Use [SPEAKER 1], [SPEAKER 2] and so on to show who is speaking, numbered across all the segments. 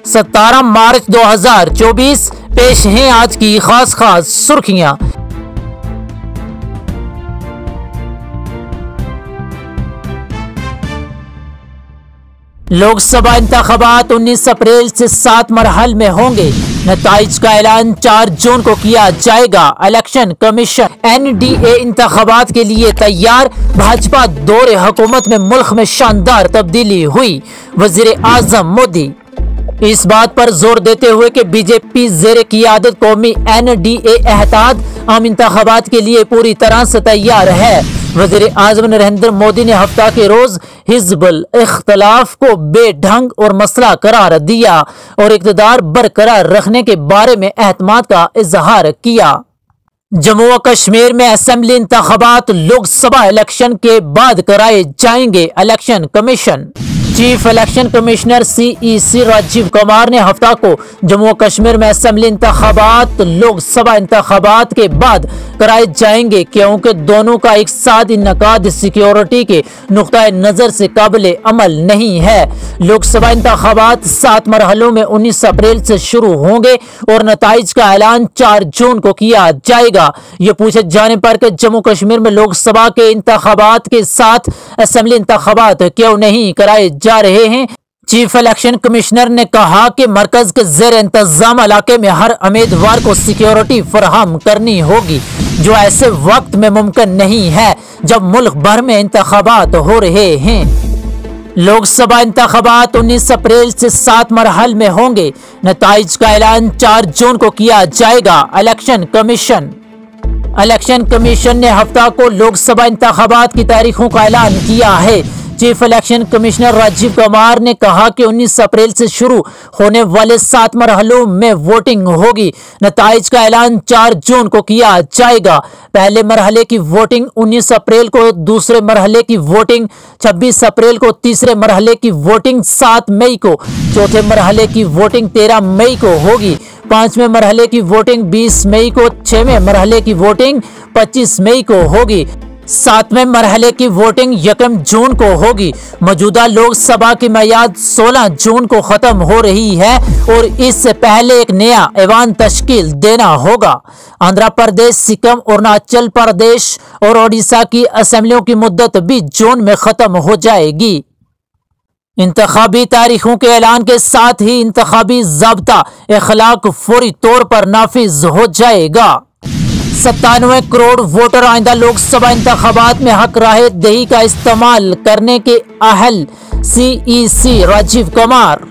[SPEAKER 1] 17 मार्च 2024 पेश हैं आज की खास सुर्खियां। लोकसभा इंतखाबात 19 अप्रैल से 7 मरहल में होंगे। नताइज का ऐलान 4 जून को किया जाएगा। इलेक्शन कमीशन NDA इंतखाबात के लिए तैयार। भाजपा दौरे हुकूमत में मुल्क में शानदार तब्दीली हुई। वजीर आजम मोदी इस बात पर जोर देते हुए कि बीजेपी ज़ेरे क़ियादत कौमी NDA एहतियात आम इंतखाबात के लिए पूरी तरह से तैयार है। वज़ीर आज़म नरेंद्र मोदी ने हफ्ता के रोज हिज़्बुल इख्तिलाफ को बेढंग और मसला करार दिया और इक़्तिदार बरकरार रखने के बारे में एहतमाद का इजहार किया। जम्मू व कश्मीर में असेंबली इंतखाबात लोकसभा इलेक्शन के बाद कराए जाएंगे। Election commission chief election commissioner CEC Rajiv Kumar ने हफ्ता को जम्मू कश्मीर में असेंबली इंतखाबात लोकसभा इंतखाबात के बाद कराए जाएंगे, क्योंकि दोनों का एक साथ इनकाद सिक्योरिटी के नुक्ता नजर से काबिल अमल नहीं है। लोकसभा इंतखाबात 7 मरहलों में 19 अप्रैल से शुरू होंगे और नताइज का ऐलान 4 जून को किया जाएगा। ये पूछे जाने पर कि जम्मू कश्मीर में लोकसभा के इंतखाबात के साथ असेंबली इंतखाबात क्यों नहीं कराए जा रहे हैं, चीफ इलेक्शन कमिश्नर ने कहा कि मरकज के ज़ेर इंतजाम इलाके में हर उम्मीदवार को सिक्योरिटी फराहम करनी होगी, जो ऐसे वक्त में मुमकिन नहीं है जब मुल्क भर में इंतखाबात हो रहे हैं। लोकसभा इंतखाबात 19 अप्रैल से 7 मरहल में होंगे। नताइज का ऐलान 4 जून को किया जाएगा। इलेक्शन कमीशन ने हफ्ता को लोकसभा इंतखाबात की तारीखों का ऐलान किया है। Chief election commissioner Rajiv Kumar ने कहा कि 19 अप्रैल से शुरू होने वाले 7 मरहलों में वोटिंग होगी। नताइज का ऐलान 4 जून को किया जाएगा। पहले मरहले की वोटिंग 19 अप्रैल को, दूसरे मरहले की वोटिंग 26 अप्रैल को, तीसरे मरहले की वोटिंग 7 मई को, चौथे मरहले की वोटिंग 13 मई को होगी, 5वें मरहले की वोटिंग 20 मई को, 6वें मरहले की वोटिंग 25 मई को होगी, 7वें मरहले की वोटिंग 1 जून को होगी। मौजूदा लोकसभा की मियाद 16 जून को खत्म हो रही है और इससे पहले एक नया ऐवान तश्कील देना होगा। आंध्र प्रदेश, सिक्किम, अरुणाचल प्रदेश और ओडिशा की असेंबलियों की मुद्दत भी जून में खत्म हो जाएगी। इंतखाबी तारीखों के ऐलान के साथ ही इंतखाबी ज़ाब्ता इखलाक फौरी तौर पर नाफिज हो जाएगा। 97 करोड़ वोटर आइंदा लोकसभा इंतखाबात में हक राय दही का इस्तेमाल करने के अहल। CEC Rajiv Kumar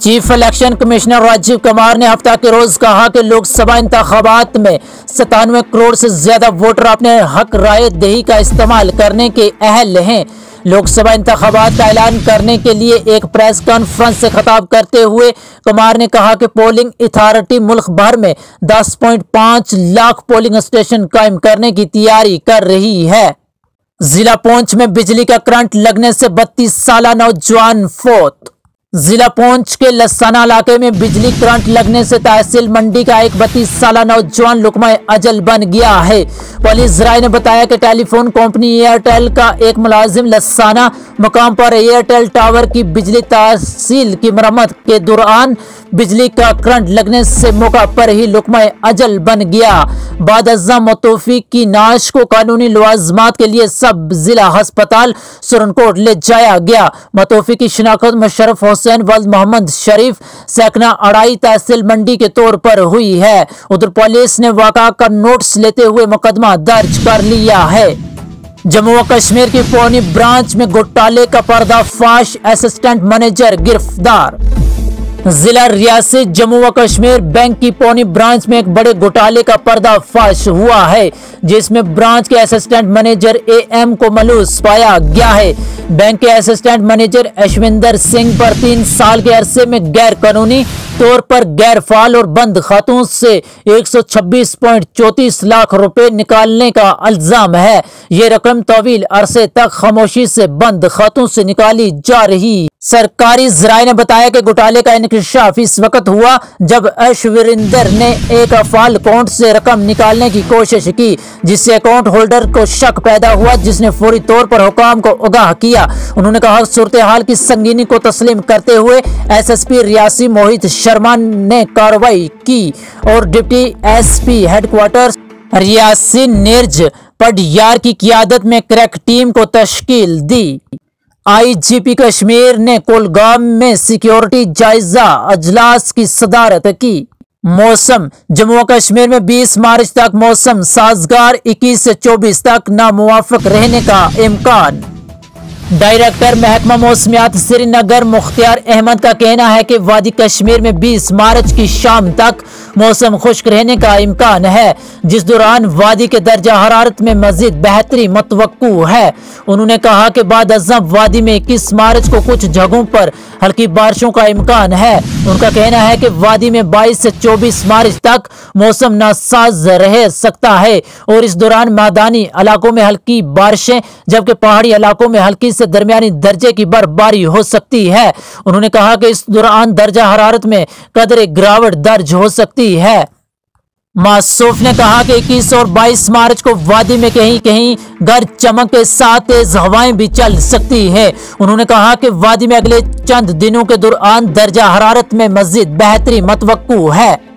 [SPEAKER 1] chief election commissioner Rajiv Kumar ने हफ्ता के रोज कहा कि लोकसभा इंतखाबात में 97 करोड़ से ज्यादा वोटर अपने हक राय दही का इस्तेमाल करने के अहल हैं। लोकसभा इंतखाबात का ऐलान करने के लिए एक प्रेस कॉन्फ्रेंस से खिताब करते हुए कुमार ने कहा कि पोलिंग अथॉरिटी मुल्क भर में 10.5 लाख पोलिंग स्टेशन कायम करने की तैयारी कर रही है। जिला पुंछ में बिजली का करंट लगने से 32 साल नौजवान फौत। जिला पुंछ के लसाना इलाके में बिजली करंट लगने से तहसील मंडी का एक 32 साल नौजवान लुकमा अजल बन गया है। पुलिस राय ने बताया कि टेलीफोन कंपनी एयरटेल का एक मुलाजिम लसाना मुकाम पर एयरटेल टावर की बिजली तहसील की मरम्मत के दौरान बिजली का करंट लगने से मौका पर ही लुकमा अजल बन गया। बाद अज़्ज़ा मुतौफ़िक की नाश को कानूनी लवाज़मात के लिए सब जिला अस्पताल सुरनकोट ले जाया गया। मुतौफ़िक की शिनाख्त मुशर्रफ हुसैन वल्द मोहम्मद शरीफ सेकना अड़ाई तहसील मंडी के तौर पर हुई है। उधर पुलिस ने वाक़ा का नोटिस लेते हुए मुकदमा दर्ज कर लिया है। जम्मू व कश्मीर की पौनी ब्रांच में घोटाले का पर्दाफाश, असिस्टेंट मैनेजर गिरफ्तार। जिला रियासत जम्मू व कश्मीर बैंक की पौनी ब्रांच में एक बड़े घोटाले का पर्दाफाश हुआ है, जिसमें ब्रांच के असिस्टेंट मैनेजर AM को मलूस पाया गया है। बैंक के असिस्टेंट मैनेजर ऐशविंदर सिंह पर 3 साल के अरसे में गैर कानूनी तौर पर गैर फाल और बंद खातों से 126.34 लाख रुपए निकालने का इल्जाम है। ये रकम तवील अरसे तक खामोशी से बंद खातों से निकाली जा रही। सरकारी जराये ने बताया कि घोटाले का इंकशाफ इस वक्त हुआ जब ऐश्वर्येंद्र ने एक फाल अकाउंट से रकम निकालने की कोशिश की, जिससे अकाउंट होल्डर को शक पैदा हुआ, जिसने फौरी तौर पर हुकाम को आगाह किया। उन्होंने कहा सूरत हाल की संगीनी को तस्लीम करते हुए एसएसपी रियासी मोहित शर्मा ने कार्रवाई की और deputy SP headquarter Reasi Neeraj Padiyar की क़ियादत में क्रैक टीम को तश्कील दी। आईजीपी कश्मीर ने कोलगाम में सिक्योरिटी जायजा अजलास की सदारत की। मौसम जम्मू कश्मीर में 20 मार्च तक मौसम साजगार, 21 से 24 तक नामुवाफिक रहने का इम्कान। डायरेक्टर महकमा मौसमियात श्रीनगर मुख्तियार अहमद का कहना है कि वादी कश्मीर में 20 मार्च की शाम तक मौसम खुश्क रहने का इम्कान है, जिस दौरान वादी के दर्जा हरारत में मजीद बेहतरी मतवक्कू है। उन्होंने कहा कि बाद अज़म वादी में 21 मार्च को कुछ जगहों पर हल्की बारिशों का इम्कान है। उनका कहना है कि वादी में 22 से 24 मार्च तक मौसम नासाज रह सकता है और इस दौरान मैदानी इलाकों में हल्की बारिशें जबकि पहाड़ी इलाकों में हल्की से दरमियानी दर्जे की बर्फबारी हो सकती है। उन्होंने कहा कि इस दौरान दर्जा हरारत में कदरे गिरावट दर्ज हो सकती है। मासूफ ने कहा कि 21 और 22 मार्च को वादी में कहीं कहीं गरज चमक के साथ तेज हवाएं भी चल सकती है। उन्होंने कहा कि वादी में अगले चंद दिनों के दौरान दर्जा हरारत में मजीद बेहतरी मतवक्कू है।